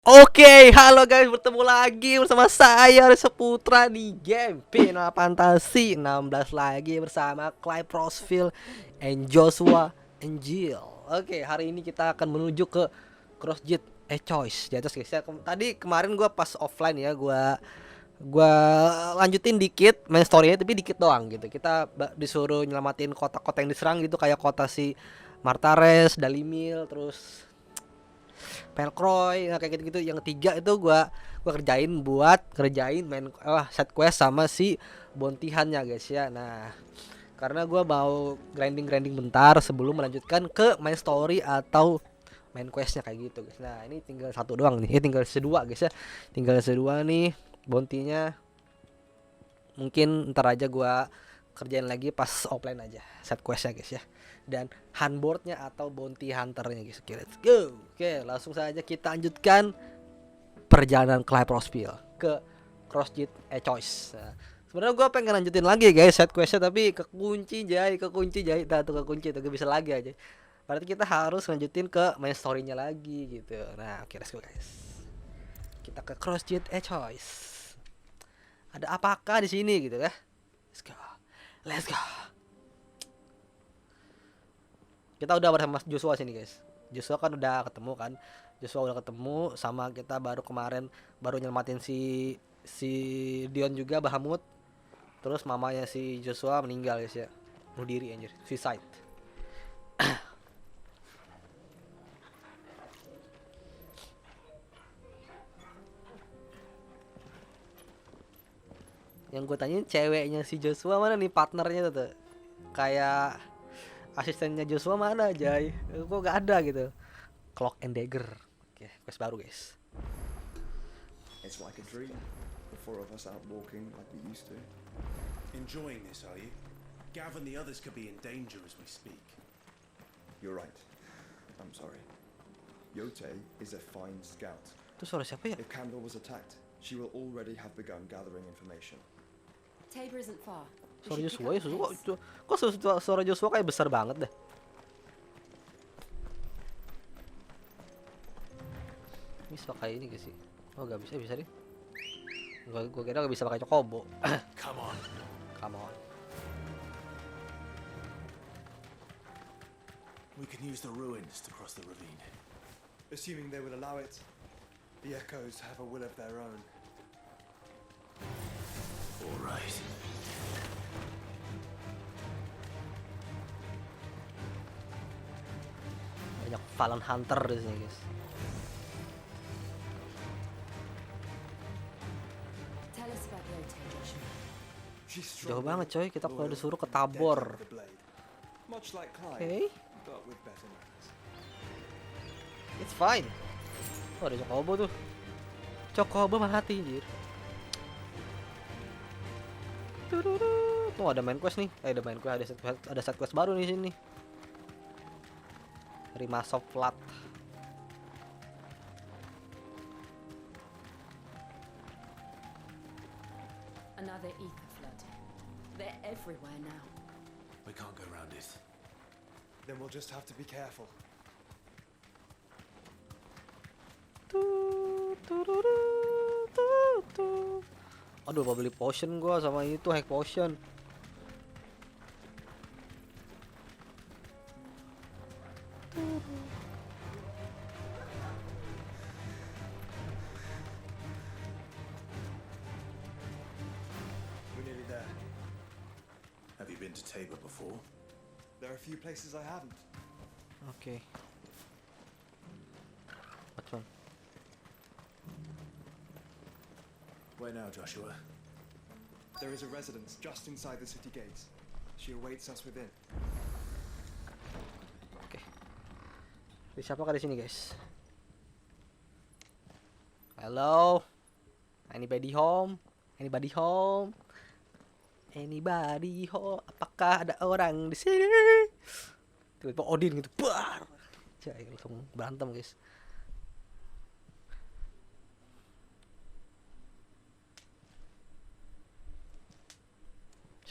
Oke, halo guys, bertemu lagi bersama saya Seputra di game Final Fantasy 16 lagi bersama Clive, and Joshua Angel. Oke, hari ini kita akan menuju ke Crossjet Choice di atas guys ya. Tadi kemarin gue pas offline ya, gua lanjutin dikit main story-nya tapi dikit doang gitu. Kita disuruh nyelamatin kota-kota yang diserang gitu, kayak kota si Martares, Dalimil, terus Pelkroy, nah kayak gitu-gitu. Yang ketiga itu gua kerjain main side quest sama si bontihannya guys ya. Nah, karena gua mau grinding bentar sebelum melanjutkan ke main story atau main questnya kayak gitu guys. Nah, ini tinggal satu doang nih. Tinggal sedua guys ya. Tinggal sedua nih bontinya. Mungkin ntar aja gua kerjain lagi pas offline aja set questnya guys ya, dan handboardnya atau bounty hunternya guys. Oke, let's go. Oke, langsung saja kita lanjutkan perjalanan Clive ke Crossjet Choice. Nah, sebenarnya gue pengen lanjutin lagi guys set questnya, tapi kekunci jay tuh kekunci tuh, gak bisa lagi aja. Berarti kita harus lanjutin ke main story-nya lagi gitu. Nah, oke, let's go guys. Kita ke Crossjet Choice. Ada apakah di sini gitu ya? Let's go. Kita udah bersama Joshua sini guys. Joshua kan udah ketemu kan. Joshua udah ketemu sama kita baru nyelamatin si Dion juga, Bahamut. Terus mamanya si Joshua meninggal guys ya. Bunuh diri anjir, suicide. Yang gue tanyain ceweknya si Joshua mana nih, partnernya tuh. Kayak asistennya Joshua mana aja, kok gak ada gitu. Clock and Dagger. Oke, quest baru guys. It's like a dream. The four of us out walking like we used to. Enjoying this, are you? Gav and the others could be in danger as we speak. You're right. I'm sorry. Yote is a fine scout. Itu suara siapa ya? If Candle was attacked, she will already have begun gathering information. Tabor isn't far. Suara Joshua ya, kok suara Joshua kayak besar banget deh. Bisa pakai ini gak sih? Oh gak bisa, bisa deh. Gua kira gak bisa pakai Chocobo. Come on. Come on. We can use the ruins to cross the ravine. Assuming they will allow it, the echoes have a will of their own. All right. Banyak Fallen Hunter di sini guys. Tell us about Yote, Joshua. She's Jauh strong, banget coy, kita kalau loyal, disuruh ke and deadly Tabor. with the blade. Much like Clive, Okay, but with better manners. it's fine. Oh ada Chocobo tuh. Chocobo mati anjir. Tuh ada main quest nih. Ada main quest, ada set quest baru nih sini. Rimasov Flat. Another ether flood. They're everywhere now. We can't go around it. Then we'll just have to be careful. Aduh, mau beli potion gua sama itu hack potion. We're nearly there. Have you been to Tabor before? There are a few places I haven't. Oke. What one? Where now, Joshua? There is a residence just inside the city gates. She awaits us within. Oke. Di siapa kah di sini, guys? Hello? Anybody home? Anybody home? Anybody home? Apakah ada orang di sini? Tiba-tiba Odin gitu. Bar. Jai, langsung berantem, guys.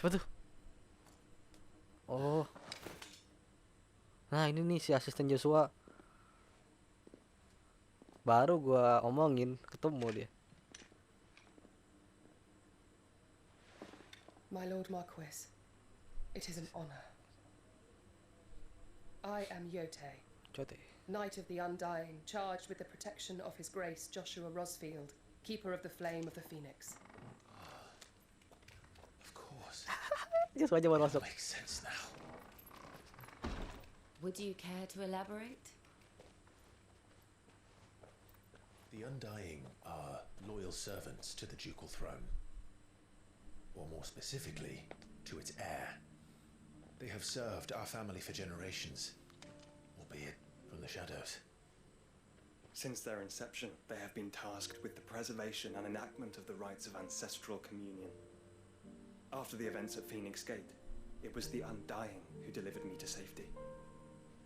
Siapa tuh? Oh. Nah, ini nih si asisten Joshua. Baru gua omongin ketemu dia. My Lord Marquis, it is an honor. I am Yote, Cote. Knight of the Undying, charged with the protection of His Grace Joshua Rosfield, Keeper of the Flame of the Phoenix. Of course. Just aja baru masuk. Makes sense now. Would you care to elaborate? The Undying are loyal servants to the ducal throne. Or more specifically, to its heir. They have served our family for generations, albeit from the shadows. Since their inception, they have been tasked with the preservation and enactment of the rites of ancestral communion. After the events at Phoenix Gate, it was the Undying who delivered me to safety.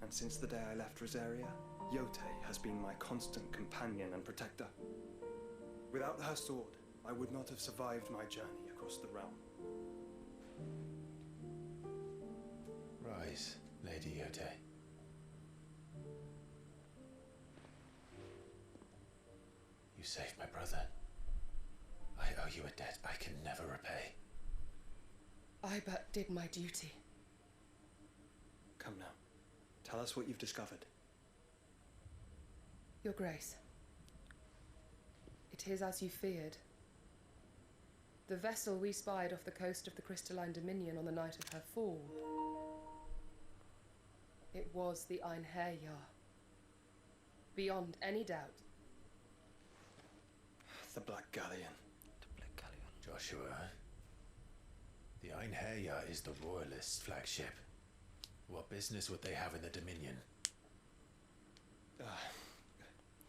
And since the day I left Rosaria, Yote has been my constant companion and protector. Without her sword, I would not have survived my journey across the realm. Rise, Lady Yote. You saved my brother. I owe you a debt I can never repay. I but did my duty. Come now, tell us what you've discovered. Your Grace, it is as you feared. The vessel we spied off the coast of the Crystalline Dominion on the night of her fall. It was the Einherjar. Beyond any doubt. The Black Galleon. Joshua, the Einherjar is the Royalists' flagship. What business would they have in the Dominion?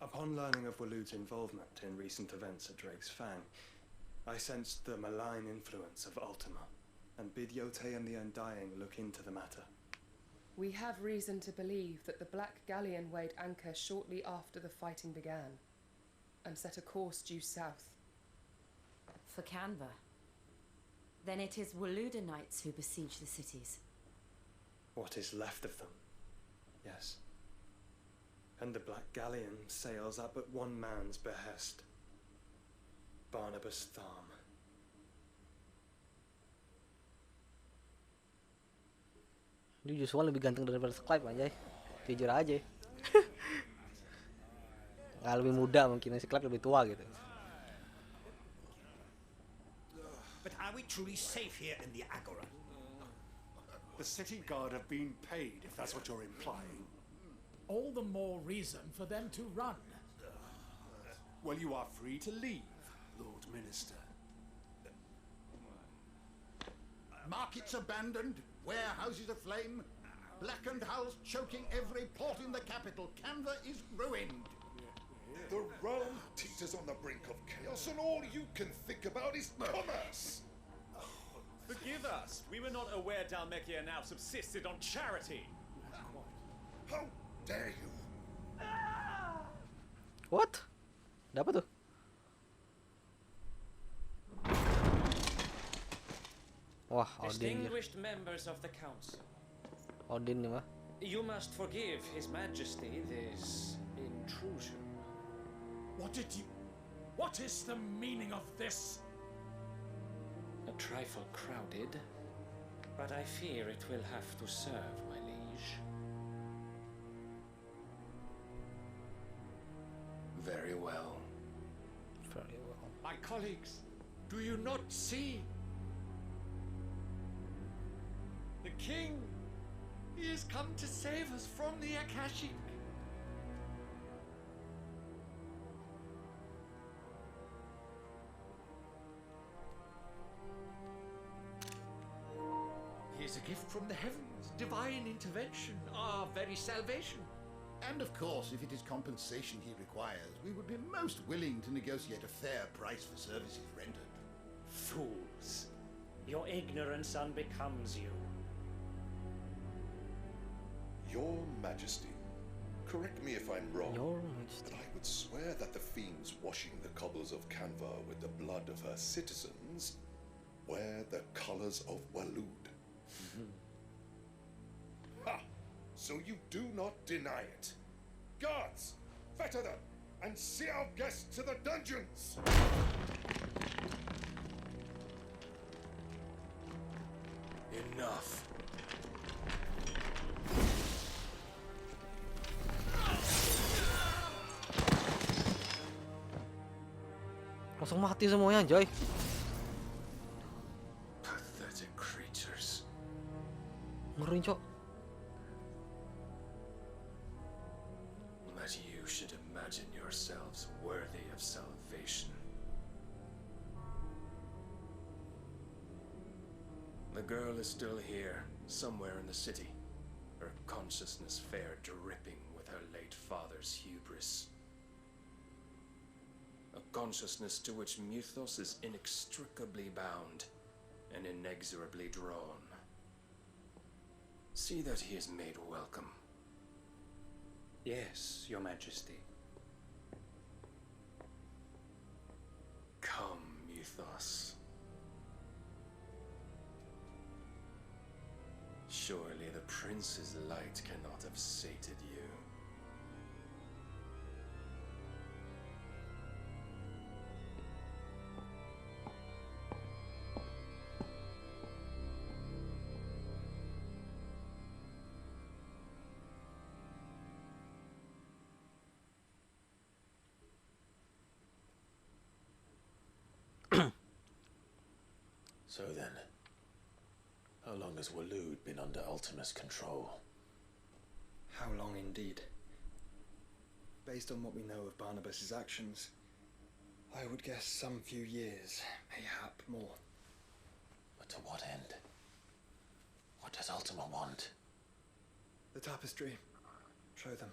Upon learning of Waloed's involvement in recent events at Drake's Fang, I sensed the malign influence of Ultima, and bid Yote and the Undying look into the matter. We have reason to believe that the Black Galleon weighed anchor shortly after the fighting began, and set a course due south. For Canva. Then it is Waloeda Knights who besiege the cities. What is left of them, yes. And the Black Galleon sails up at one man's behest. Barnabas Tharm. Dia Joshua lebih ganteng daripada Clive anjay. Jujur aja. Nggak lebih muda mungkin, si Clive lebih tua gitu. But are we truly safe here in the Agora? The city guard have been paid, if that's what you're implying. All the more reason for them to run. Well, you are free to leave, Lord Minister. Markets abandoned, warehouses aflame, blackened hulls choking every port in the capital. Canva is ruined. The realm teeters on the brink of chaos, and all you can think about is commerce. Forgive us. We were not aware Dhalmekia now subsisted on charity. How dare you? What? Ada apa tuh? Wah, Odin. Distinguished members of the council, Odin nih mah. you must forgive His Majesty this intrusion. What is the meaning of this? A trifle crowded, but I fear it will have to serve, my liege. Very well. Very well. My colleagues, do you not see? The king, he has come to save us from the Akashic. Here's a gift from the heavens, divine intervention, our very salvation. And of course, if it is compensation he requires, we would be most willing to negotiate a fair price for services rendered. Fools, your ignorance unbecomes you. Your Majesty, correct me if I'm wrong, Your but Majesty. I would swear that the fiends washing the cobbles of Canva with the blood of her citizens wear the colors of Waloed. Ha! So you do not deny it. Guards, fetter them and see our guests to the dungeons! Enough. Langsung mati semuanya, Joy. Pathetic creatures. Ngeri, Cok. That you should imagine yourselves worthy of salvation. The girl is still here, somewhere in the city, her consciousness fair dripping with her late father's hubris. A consciousness to which Mythos is inextricably bound and inexorably drawn. See that he is made welcome. Yes, Your Majesty. Come, Mythos. Surely the prince's light cannot have sated you. So then, how long has Waloed been under Ultima's control? How long indeed? Based on what we know of Barnabas's actions, I would guess some few years, mayhap more. But to what end? What does Ultima want? The tapestry. Show them.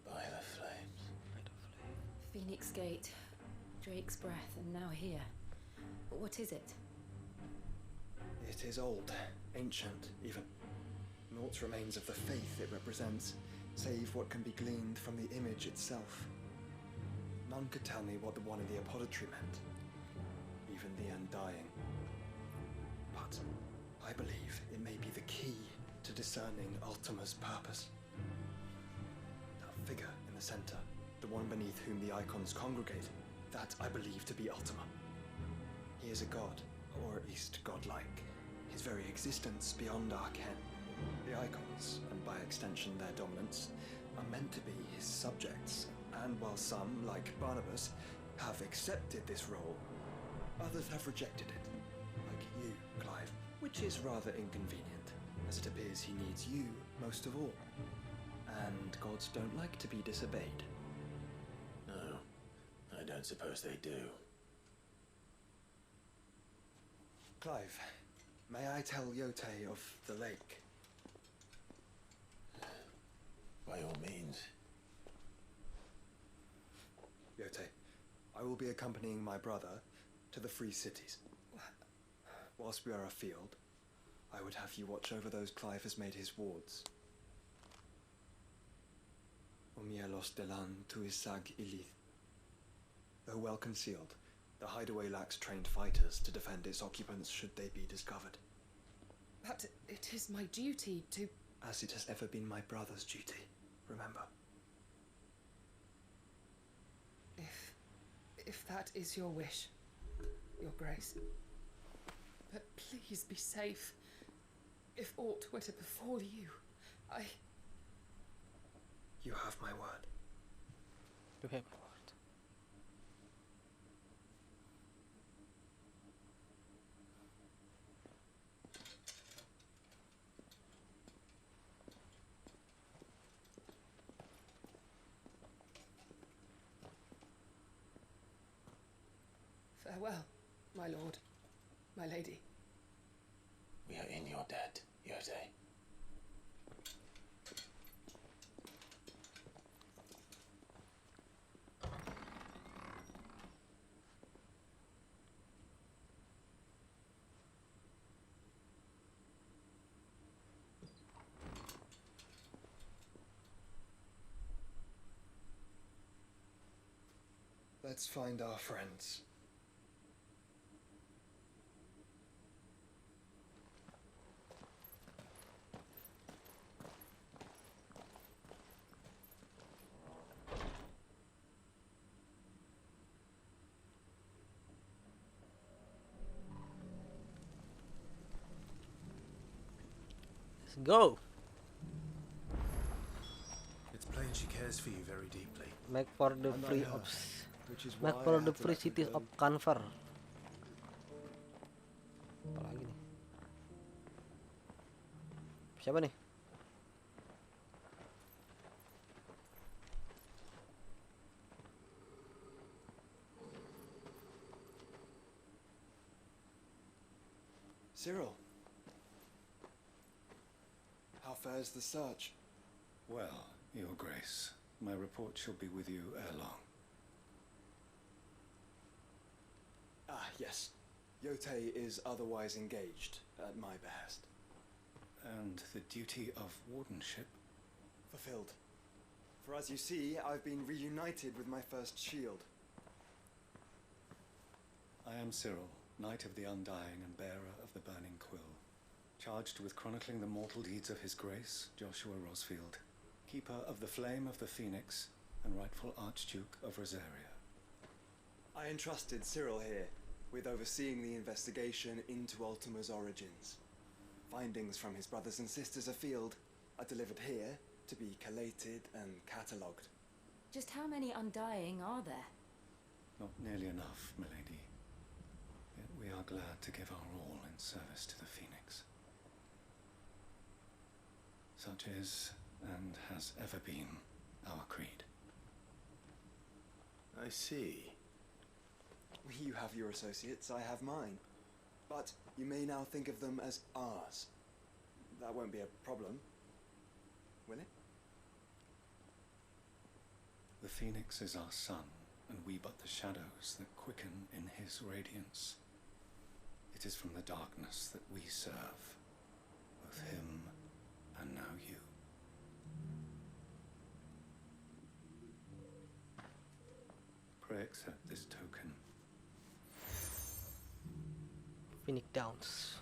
By the flames. Phoenix Gate, Drake's breath, and now here. But what is it? It is old, ancient even. Naught remains of the faith it represents, save what can be gleaned from the image itself. None could tell me what the one in the apothecary meant, even the Undying. But I believe it may be the key to discerning Ultima's purpose. That figure in the center, the one beneath whom the icons congregate, that I believe to be Ultima. He is a god, or at least godlike, his very existence beyond our ken. The icons, and by extension their dominants, are meant to be his subjects, and while some, like Barnabas, have accepted this role, others have rejected it, like you, Clive, which is rather inconvenient, as it appears he needs you most of all. And gods don't like to be disobeyed. No, I don't suppose they do. Clive, may I tell Yote of the lake? By all means. Yote, I will be accompanying my brother to the Free Cities. Whilst we are afield, I would have you watch over those Clive has made his wards. Umielos delan tuisag ilith. Though well concealed, the hideaway lacks trained fighters to defend its occupants should they be discovered. But it is my duty to... As it has ever been my brother's duty, remember. If that is your wish, Your Grace. But please be safe. If aught were to befall you, You have my word. You have my word. Farewell, my lord, my lady. We are in your debt, Yote. Let's find our friends. Let's go. It's plain she cares for you very deeply. Make for the Unlike free her, ops. which is Make why for I the had to free let her cities go. of Conver. Apa lagi nih? Siapa nih? Cyril. How fares the search? Well, Your Grace, my report shall be with you ere long. Ah, yes. Yote is otherwise engaged at my behest. And the duty of wardenship? Fulfilled. For as you see, I've been reunited with my first shield. I am Cyril, Knight of the Undying and bearer of the Burning Quill, charged with chronicling the mortal deeds of His Grace, Joshua Rosfield, keeper of the Flame of the Phoenix and rightful Archduke of Rosaria. I entrusted Cyril here with overseeing the investigation into Ultima's origins. Findings from his brothers and sisters afield are delivered here to be collated and catalogued. Just how many Undying are there? Not nearly enough, milady. Yet we are glad to give our all in service to the Phoenix. Such is, and has ever been, our creed. I see. You have your associates, I have mine. But you may now think of them as ours. That won't be a problem, will it? The Phoenix is our sun, and we but the shadows that quicken in his radiance. It is from the darkness that we serve, both him and now you. Pray accept this token. Phoenix Downs.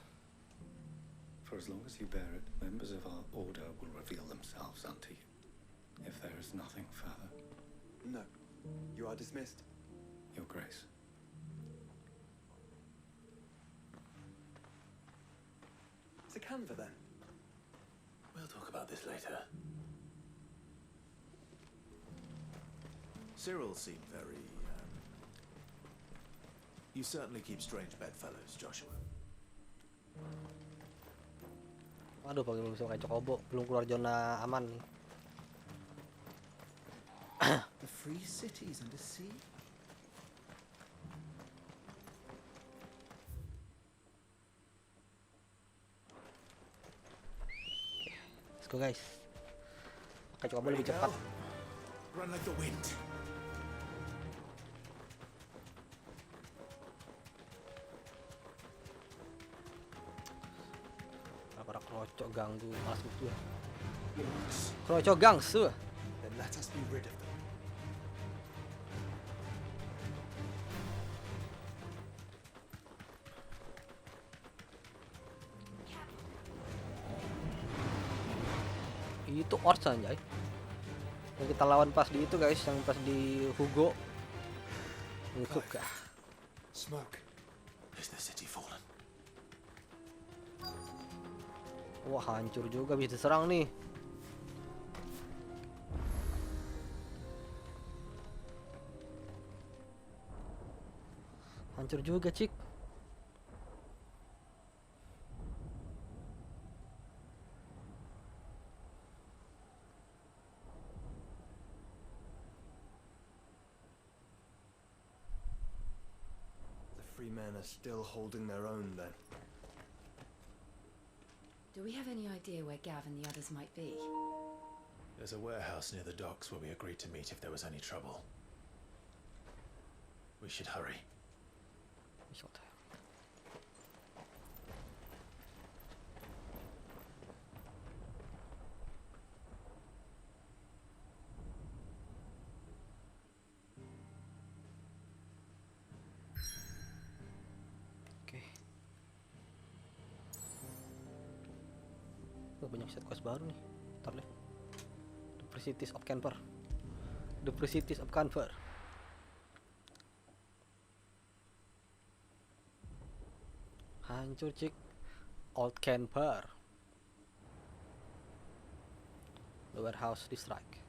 For as long as you bear it, members of our order will reveal themselves unto you. If there is nothing further, No. You are dismissed. Your Grace. It's a Canva then. We'll talk about this later. Cyril seemed very, You certainly keep strange bedfellows, Joshua. Waduh, belum bisa kayak Cokobo, belum keluar zona aman nih. The free cities under sea? Let's go guys. Pakai Cokobo lebih cepat. Run like the wind. Para krocok ganggu, malas gitu ya. Krocok gangsu. Then let us be rid of them. Itu Ors anjay. Yang kita lawan pas di itu guys, yang pas di Hugo. Itu kah. Smoke. Is the city fallen? Wah, hancur juga, bisa diserang nih. Hancur juga, Cik. The free men are still holding their own then. Do we have any idea where Gav and the others might be? There's a warehouse near the docks where we agreed to meet if there was any trouble. We should hurry. banyak set quest baru nih. Ntar deh. The Precipitous of Canver. The Precipitous of Canver. Hancur cik. Old Canver. The warehouse distract.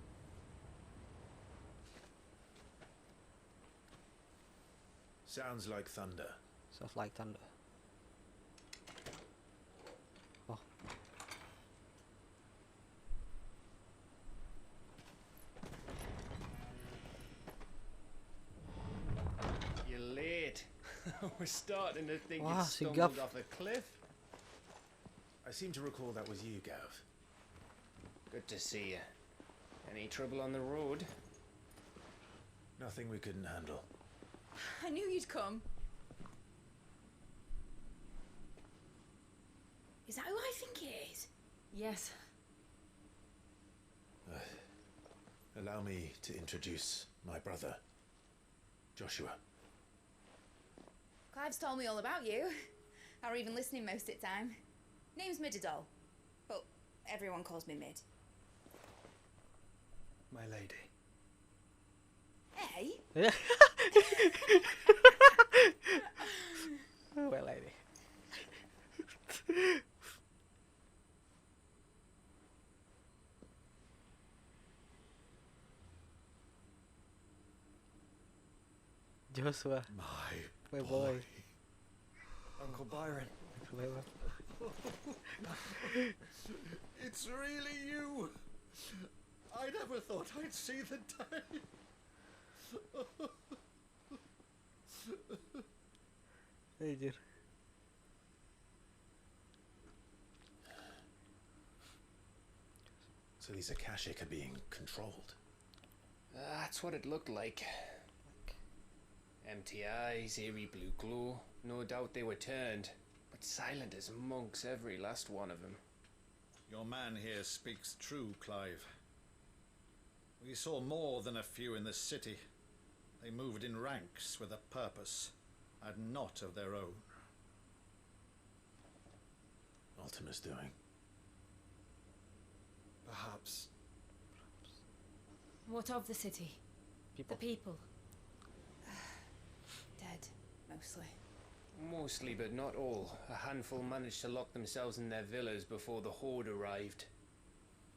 Sounds like thunder. Sounds like thunder. Oh. You're late. We're starting to think Wow, you si stumbled Gav. off a cliff. I seem to recall that was you, Gav. Good to see you. Any trouble on the road? Nothing we couldn't handle. I knew you'd come. Is that who I think it is? Yes. Allow me to introduce my brother, Joshua. Clive's told me all about you. Or even listening most of the time. Name's Midadol, but everyone calls me Mid. My lady. Hey? Yeah. Well, lady. Joshua, My my boy. Uncle Byron. It's really you. I never thought I'd see the day. Anjir. So these Akashic are being controlled. That's what it looked like. Empty eyes, eerie blue glow. No doubt they were turned, but silent as monks, every last one of them. Your man here speaks true, Clive. We saw more than a few in the city. They moved in ranks with a purpose, and not of their own. Ultima's doing. Perhaps. What of the city? People. The people? Dead, mostly. Mostly, but not all. A handful managed to lock themselves in their villas before the horde arrived.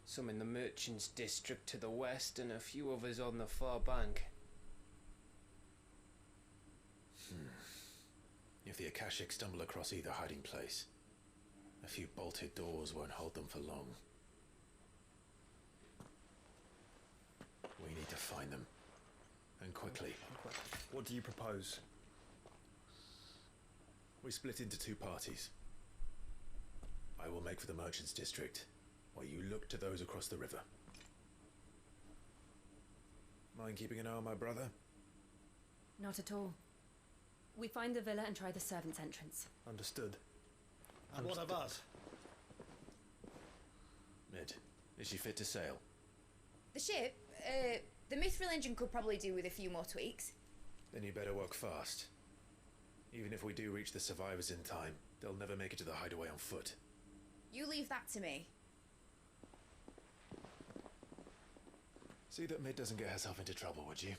Some in the merchants' district to the west, and a few others on the far bank. If the Akashic stumble across either hiding place, a few bolted doors won't hold them for long. We need to find them, and quickly. What do you propose? We split into two parties. I will make for the merchants' district, while you look to those across the river. Mind keeping an eye on my brother? Not at all. We find the villa and try the servants' entrance. Understood. And what of us? Mid, is she fit to sail? The ship, the Mithril engine could probably do with a few more tweaks. Then you better work fast. Even if we do reach the survivors in time, they'll never make it to the hideaway on foot. You leave that to me. See that Mid doesn't get herself into trouble, would you?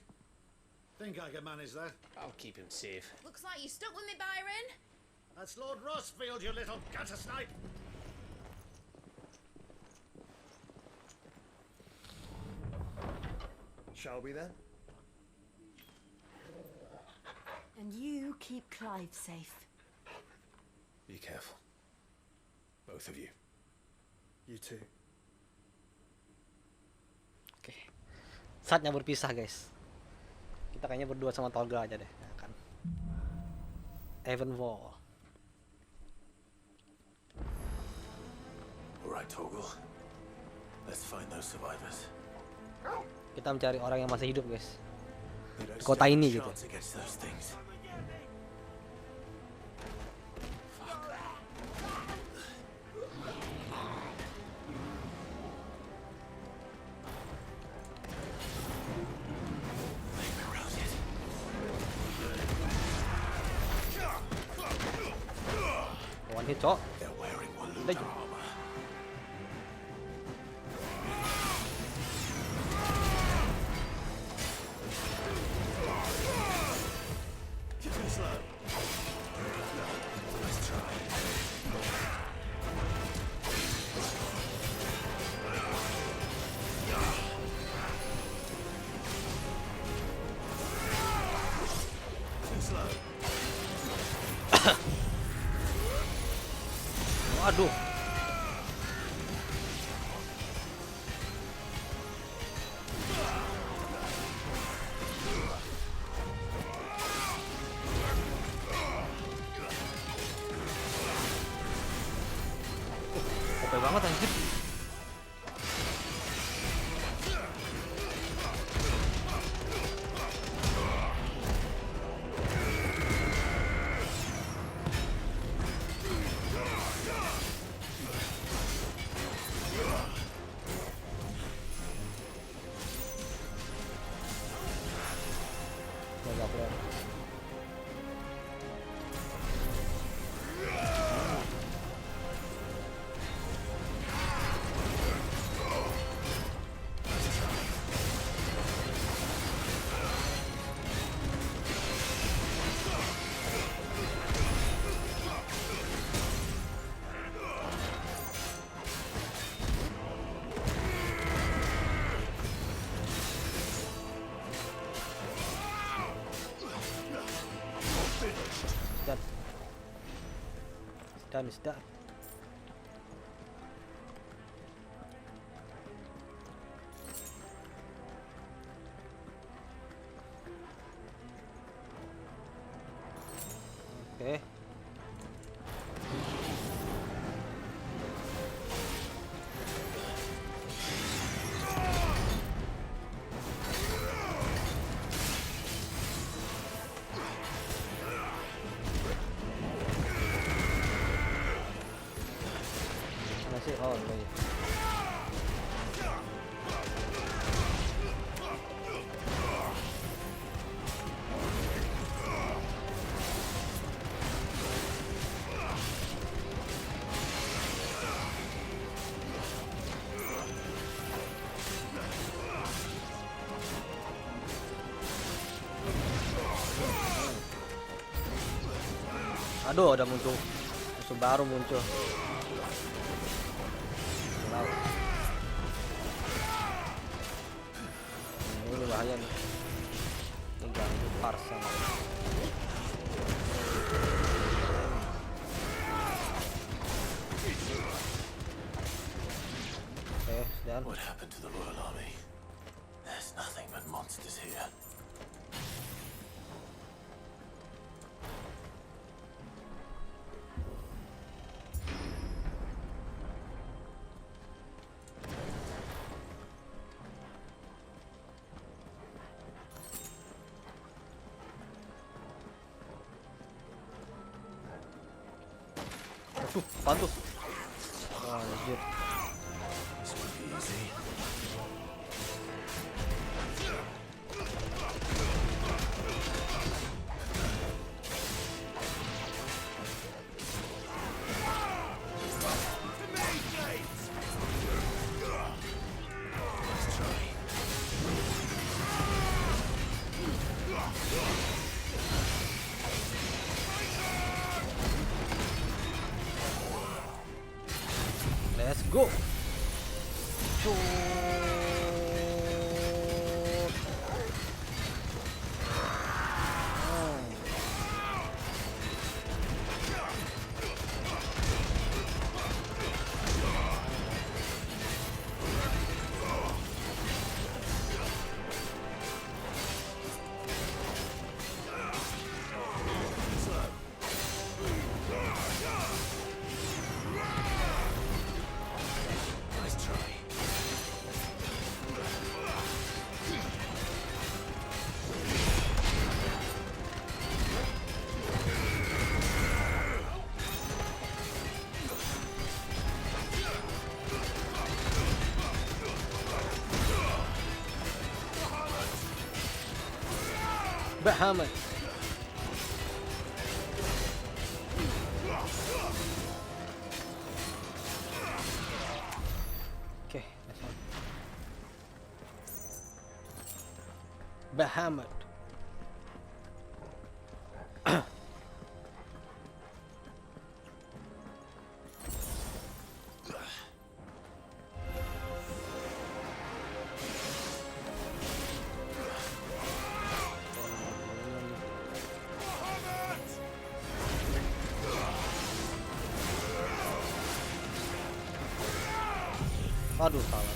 Think I can manage that? I'll keep him safe. Looks like you stuck with me, Byron. That's Lord Rossfield, you little gutter snipe! Shall we then? And you keep Clive safe. Be careful. Both of you. You too. Oke. Saatnya berpisah, guys. Kita kayaknya berdua sama Tolga aja deh, ya kan. Evenwall. Alright, Toggle. Let's find those survivors. Kita mencari orang yang masih hidup, guys. They don't Kota stand ini a gitu. chance against those things. One hit, cok. They're wearing Udah. Waluda armor. Aduh. OP banget anjir. Gak player. Is done. Oke. Oh iya. Aduh, ada muncul musuh baru muncul. Ini bahaya nih. Ini ganggu parsan. Oke, dan What happened to the Royal Army? There's nothing but monsters here. Apaan tuh? Oh, anjir. This won't be easy. Let's go. Bahamut. Okay, that's all. Bahamut. Aduh, salah.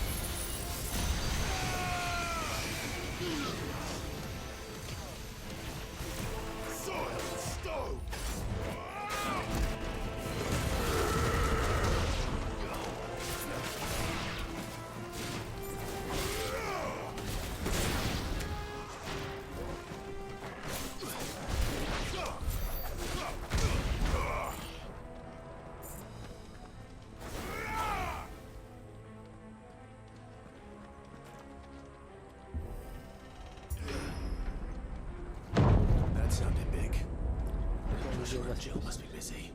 That sounded big. Joshua and Jill must be busy.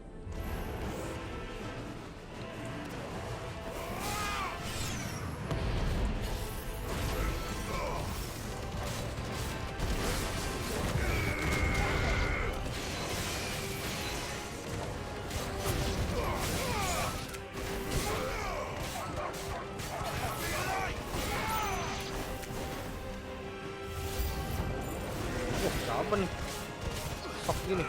Siapa nih? Sok gini.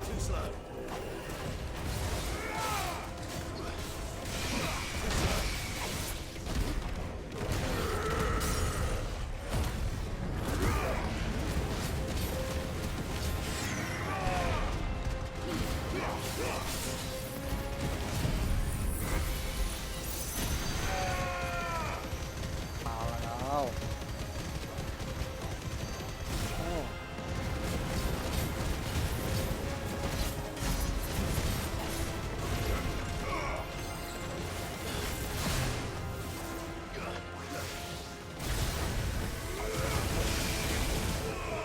Too slow. Wow. Oh.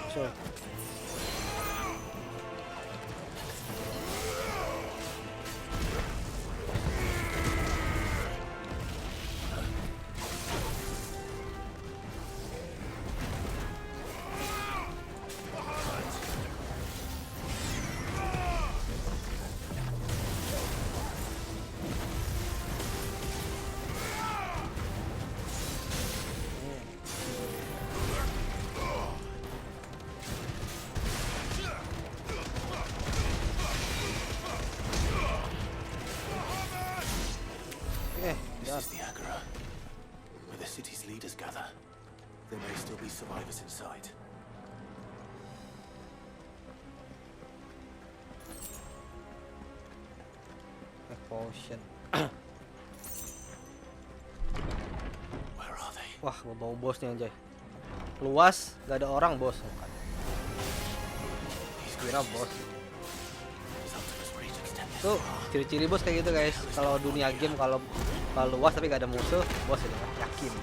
So. This is the Agora, where the city's leaders gather. There may still be survivors inside. Potion. Where are they? Wah, bau bosnya anjay. Luas, gak ada orang bos. Bukan. Kira bos. Tuh, ciri-ciri bos kayak gitu guys. Kalau dunia game kalau luas tapi gak ada musuh, bos udah yakin.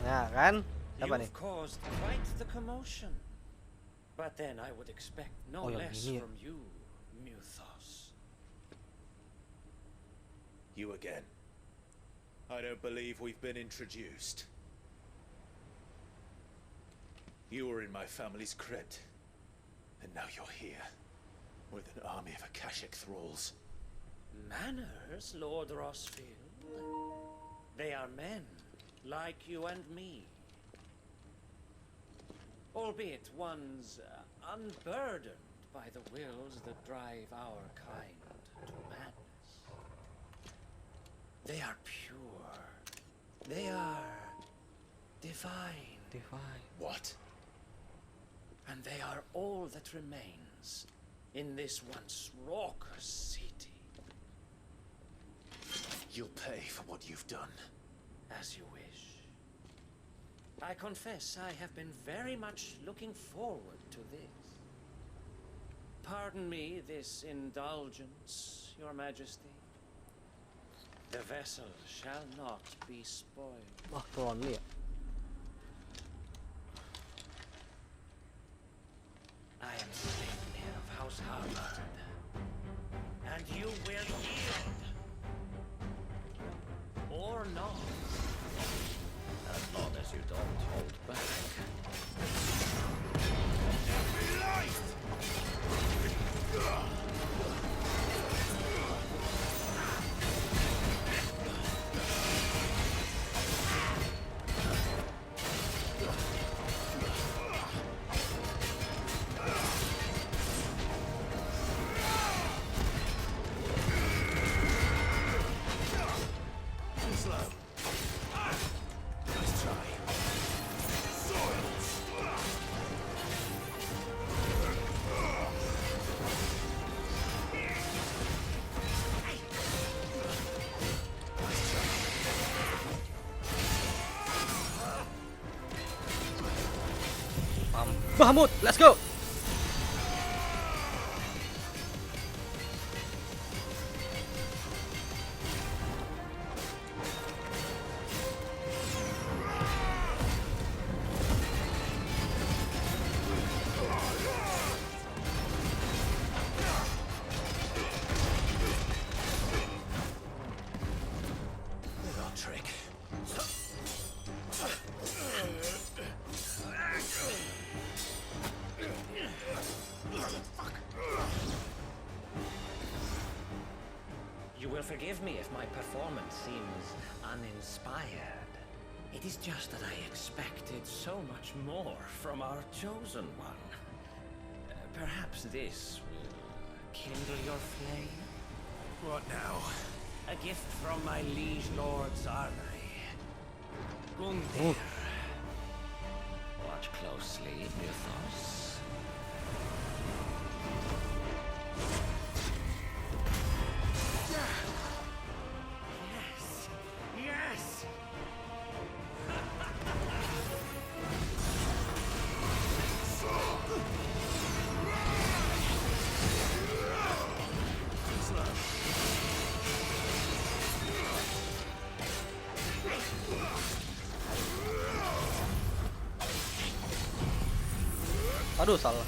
Nah kan, siapa nih? You've caused quite the commotion. But then I would expect no Oh, yang less ini ya. from you, Muthos. You again. I don't believe we've been introduced. You were in my family's crypt, and now you're here, with an army of Akashic thralls. Manners, Lord Rosfield? They are men, like you and me. Albeit ones unburdened by the wills that drive our kind to madness. They are pure. They are divine. Divine. What? And they are all that remains in this once raucous city. You'll pay for what you've done. As you wish. I confess I have been very much looking forward to this. Pardon me this indulgence, Your Majesty. The vessel shall not be spoiled. Wah, turun ya. I am Sleipnir of House Harvard, and you will yield. Or not. As long as you don't hold back. Mahmud, let's go. Forgive me if my performance seems uninspired. It is just that I expected so much more from our chosen one. Perhaps this will kindle your flame? What now? A gift from my liege lord's armory. Gundir. Watch closely, Mythos. Aduh, salah.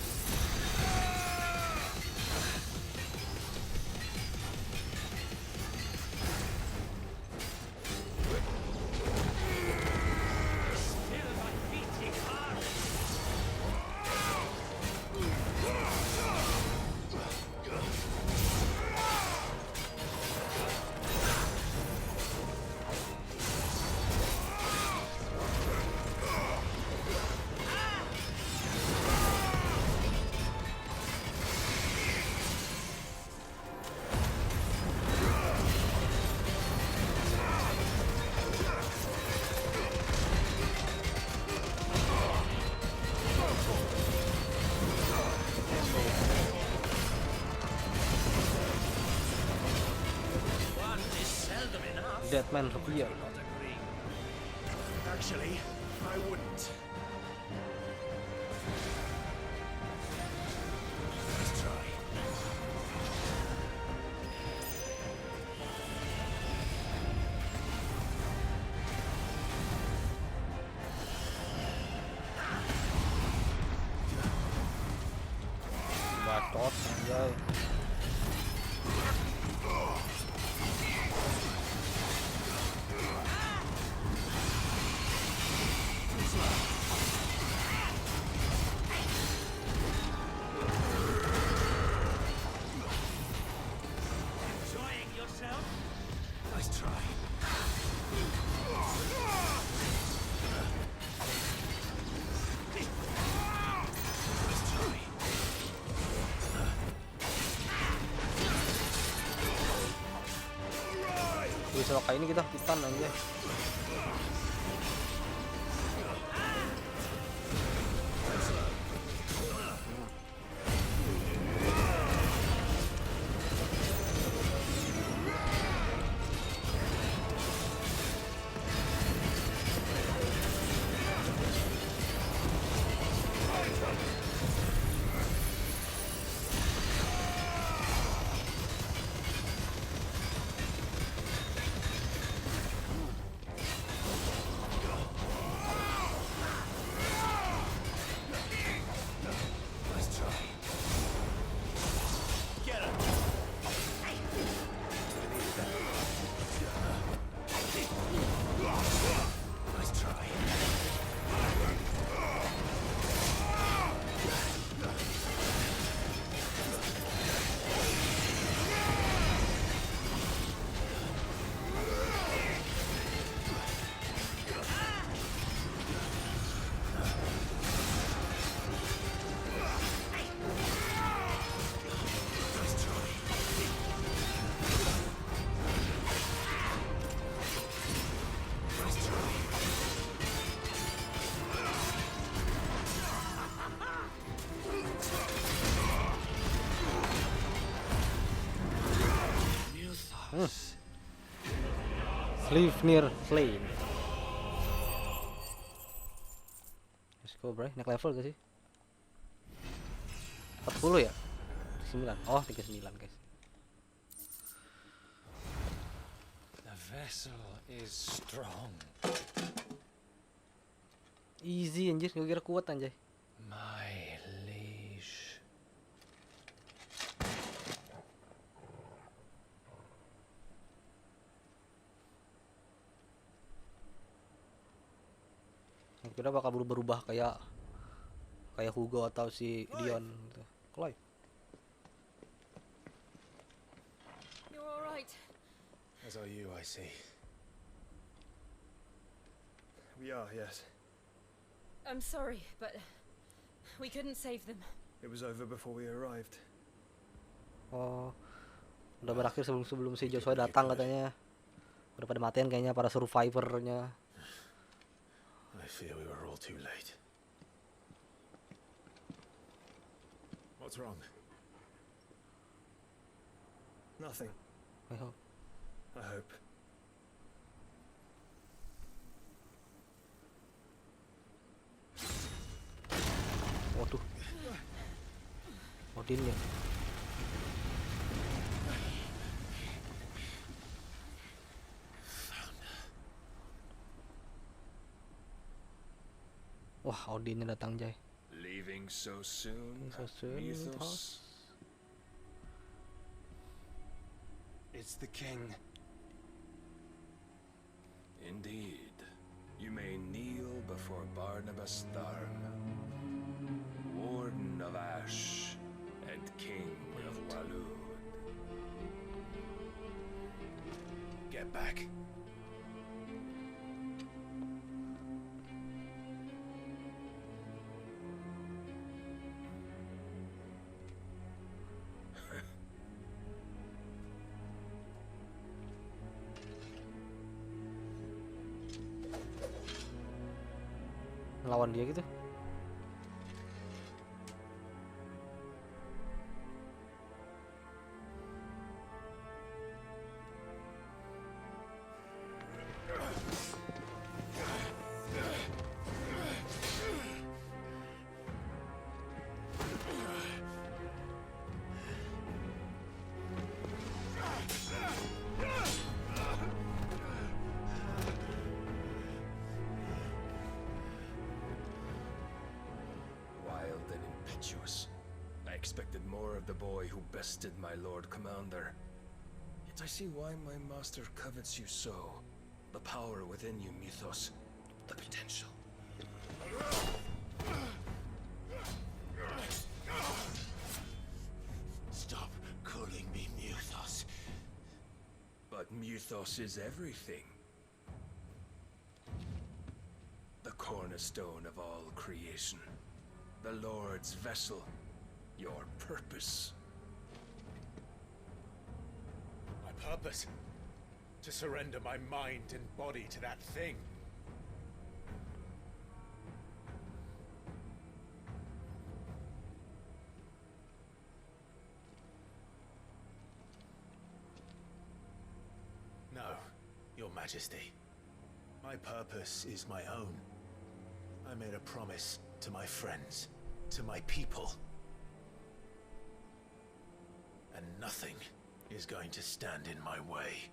Deadman Rupiah. Actually, I wouldn't. Let's try. Bacot anjay. Enjoying yourself? Nice try. bisa kayak ini kita titan aja. Sleipnir Flame. Let's go bro, naik level gak sih? 40 ya? 9. Oh 39 guys. The vessel is strong. Easy anjir, gak kira kuat anjay. My liege. Kira bakal berubah kayak Hugo atau si Dion gitu. Clive. You're all right. As are you, I see. We are, yes. I'm sorry, but we couldn't save them. It was over before we arrived. Oh, udah berakhir sebelum si Joshua datang katanya. Udah pada matian kayaknya para survivornya. I fear we were all too late. What's wrong? Nothing. I hope. I hope. Waduh. Odin ya. Wah, Odinnya datang, Jay. Leaving so soon, So soon, Mythos? It's the king. Indeed. You may kneel before Barnabas Tharm, Warden of Ash and King of Walud. Get back. Ngelawan dia gitu. I expected more of the boy who bested my Lord Commander. Yet I see why my master covets you so. The power within you, Mythos. The potential. Stop calling me Mythos. But Mythos is everything. The cornerstone of all creation. The Lord's vessel. Your purpose. My purpose? to surrender my mind and body to that thing. No, Your Majesty. My purpose is my own. I made a promise to my friends, to my people. And nothing is going to stand in my way.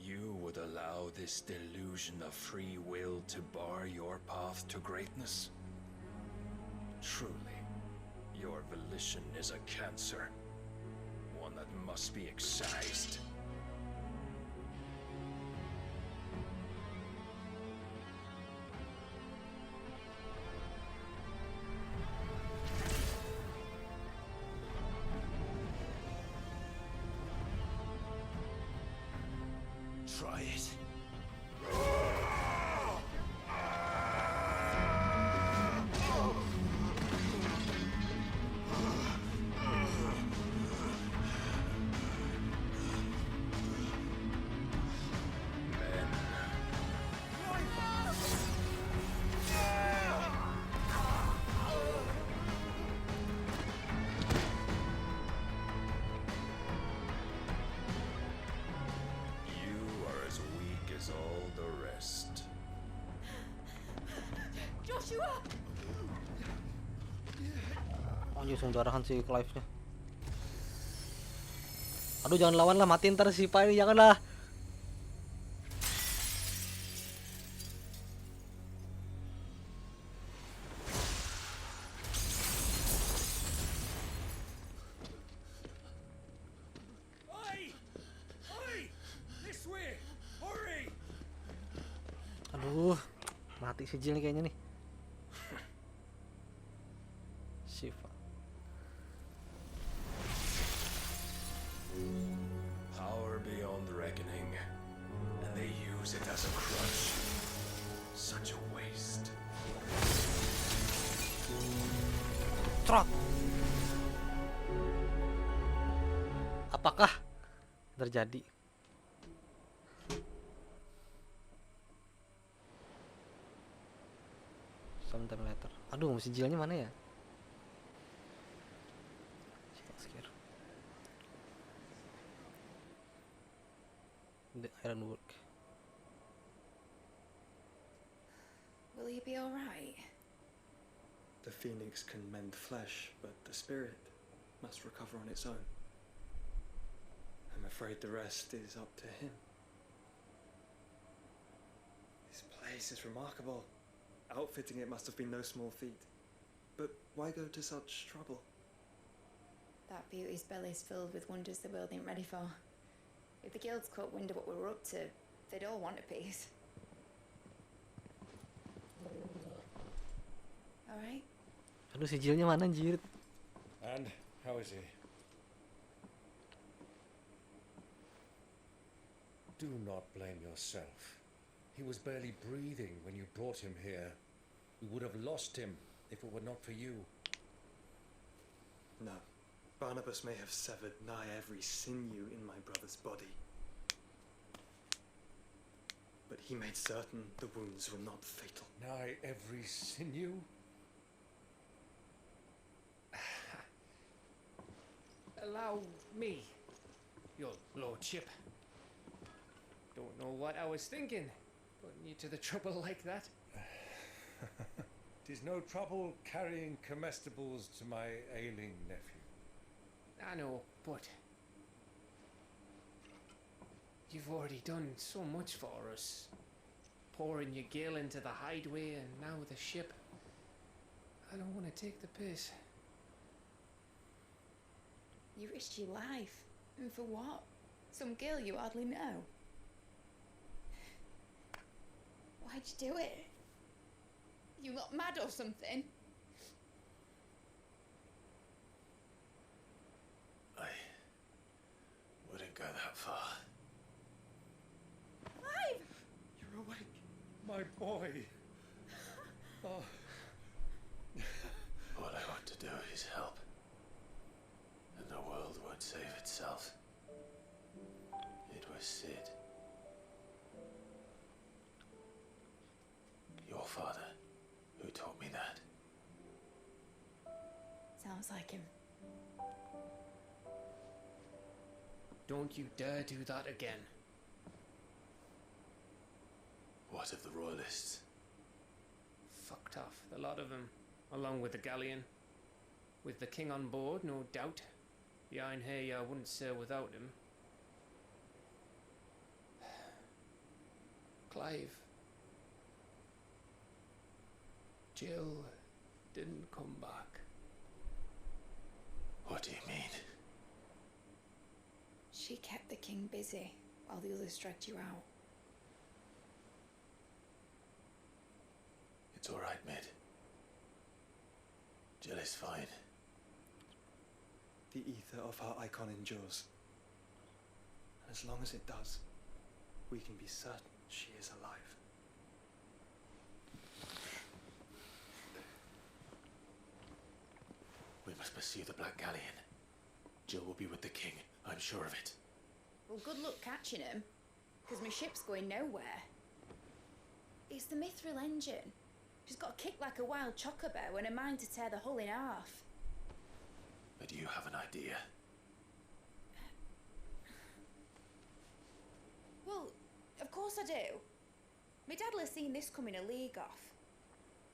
You would allow this delusion of free will to bar your path to greatness? Truly, your volition is a cancer, one that must be excised. Try it. Langsung darahan si Clive-nya. Aduh, jangan lawan lah, matiin ntar si Pa ini, janganlah. Aduh, mati si Jill nih kayaknya nih. Shiva. Power beyond reckoning, and they use it as a crutch. Such a waste. Trot. Apakah terjadi? Sometime later. Aduh, mesin Jillnya mana ya? The ironwork. Will he be alright? The phoenix can mend flesh, but the spirit must recover on its own. I'm afraid the rest is up to him. This place is remarkable. Outfitting it must have been no small feat. But why go to such trouble? That beauty's belly's filled with wonders the world ain't ready for. If the guilds caught wind of what we were up to, they'd all want a piece. Alright? Aduh, si Jillnya mana anjir? And how is he? Do not blame yourself. He was barely breathing when you brought him here. We would have lost him if it were not for you. No. Barnabas may have severed nigh every sinew in my brother's body. But he made certain the wounds were not fatal. Nigh every sinew? Allow me, your lordship. Don't know what I was thinking, putting you to the trouble like that. 'Tis no trouble carrying comestibles to my ailing nephew. I know, but you've already done so much for us. Pouring your gil into the hideaway and now the ship. I don't want to take the piss. You risked your life. And for what? Some girl you hardly know. Why'd you do it? You lot mad or something? I wouldn't go that far. Clive! You're awake. My boy. Oh. All I want to do is help. And the world won't save Sounds like him. Don't you dare do that again. What of the royalists? Fucked off, a lot of them, along with the galleon. With the king on board, no doubt. Behind here, I wouldn't sail without him. Clive. Jill didn't come back. What do you mean? She kept the king busy while the others dragged you out. It's all right, Mid. Jill is fine. The ether of her icon endures. And as long as it does, we can be certain she is alive. We must pursue the Black Galleon. Jill will be with the king, I'm sure of it. Well, good luck catching him, because my ship's going nowhere. It's the Mithril engine. She's got a kick like a wild chocobo and a mind to tear the hull in half. But you have an idea. Well, of course I do. My dad will have seen this coming a league off.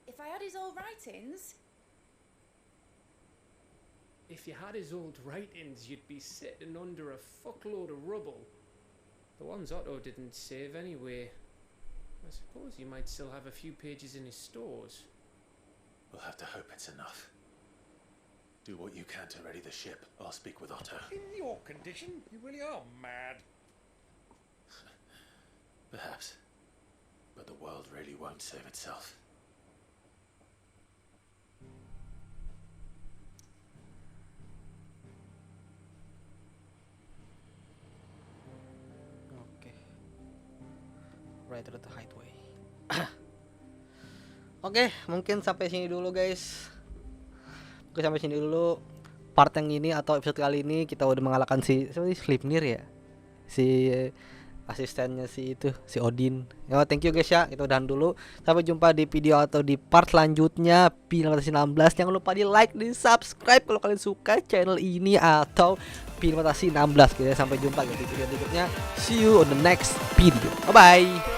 If I had his old writings... If you had his old writings, you'd be sitting under a fuckload of rubble. The ones Otto didn't save anyway. I suppose you might still have a few pages in his stores. We'll have to hope it's enough. Do what you can to ready the ship. I'll speak with Otto. In your condition, you really are mad. Perhaps. But the world really won't save itself. Oke. Right to the highway. Oke, mungkin sampai sini dulu guys. Oke, sampai sini dulu part yang ini atau episode kali ini. Kita udah mengalahkan si Sleipnir ya. Si asistennya si Odin. Ya, thank you guys ya. Kita udahan dulu. Sampai jumpa di video atau di part selanjutnya Terimakasih 16. Jangan lupa di like, di subscribe kalau kalian suka channel ini atau Terimakasih 16 gitu ya. Sampai jumpa di video berikutnya. See you on the next video. Bye bye.